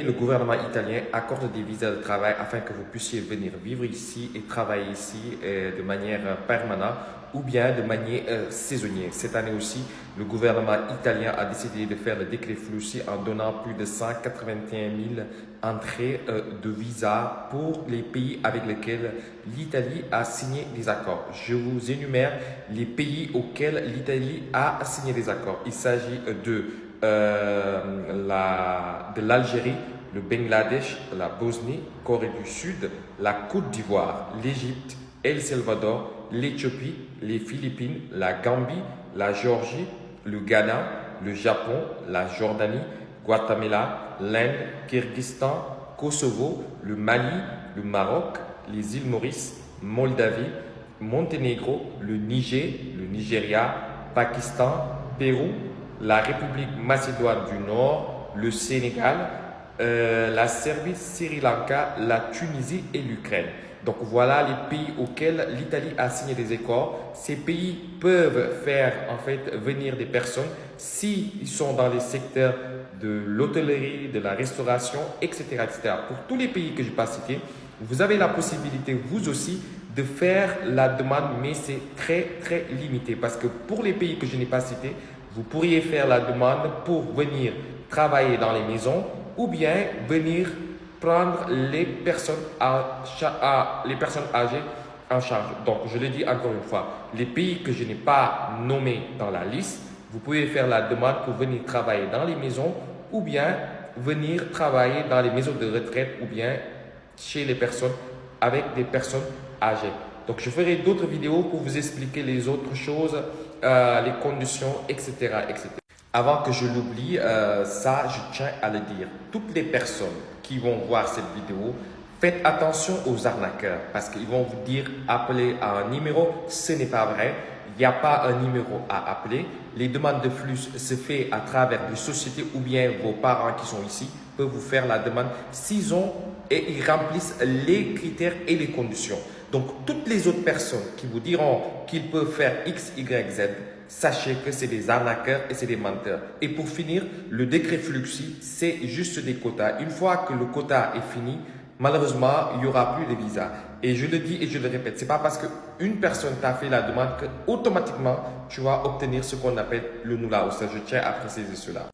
le gouvernement italien accorde des visas de travail afin que vous puissiez venir vivre ici et travailler ici de manière permanente ou bien de manière saisonnière. Cette année aussi, le gouvernement italien a décidé de faire le décret Flussi en donnant plus de 181 000 entrées de visas pour les pays avec lesquels l'Italie a signé des accords. Je vous énumère les pays auxquels l'Italie a signé des accords. Il s'agit de l'Algérie, le Bangladesh, la Bosnie, Corée du Sud, la Côte d'Ivoire, l'Égypte, El Salvador, l'Éthiopie, les Philippines, la Gambie, la Géorgie, le Ghana, le Japon, la Jordanie, Guatemala, l'Inde, Kyrgyzstan, Kosovo, le Mali, le Maroc, les îles Maurice, Moldavie, Monténégro, le Niger, le Nigeria, Pakistan, Pérou, la République Macédoine du Nord, le Sénégal, la Serbie, Sri Lanka, la Tunisie et l'Ukraine. Donc voilà les pays auxquels l'Italie a signé des accords. Ces pays peuvent faire en fait venir des personnes s'ils sont dans les secteurs de l'hôtellerie, de la restauration, etc., etc. Pour tous les pays que je n'ai pas cités, vous avez la possibilité vous aussi de faire la demande, mais c'est très limité parce que pour les pays que je n'ai pas cités, vous pourriez faire la demande pour venir travailler dans les maisons ou bien venir prendre les personnes âgées en charge. Donc, je le dis encore une fois, les pays que je n'ai pas nommés dans la liste, vous pouvez faire la demande pour venir travailler dans les maisons ou bien venir travailler dans les maisons de retraite ou bien chez les personnes avec des personnes âgées. Donc, je ferai d'autres vidéos pour vous expliquer les autres choses, les conditions, etc., etc. Avant que je l'oublie, ça, je tiens à le dire. Toutes les personnes qui vont voir cette vidéo, faites attention aux arnaqueurs parce qu'ils vont vous dire appelez à un numéro. Ce n'est pas vrai. Il n'y a pas un numéro à appeler. Les demandes de flux se font à travers des sociétés ou bien vos parents qui sont ici peuvent vous faire la demande s'ils ont et ils remplissent les critères et les conditions. Donc, toutes les autres personnes qui vous diront qu'ils peuvent faire X, Y, Z, sachez que c'est des arnaqueurs et c'est des menteurs. Et pour finir, le décret Flussi, c'est juste des quotas. Une fois que le quota est fini, malheureusement, il n'y aura plus de visa. Et je le dis et je le répète, ce n'est pas parce qu'une personne t'a fait la demande qu'automatiquement, tu vas obtenir ce qu'on appelle le nula. Je tiens à préciser cela.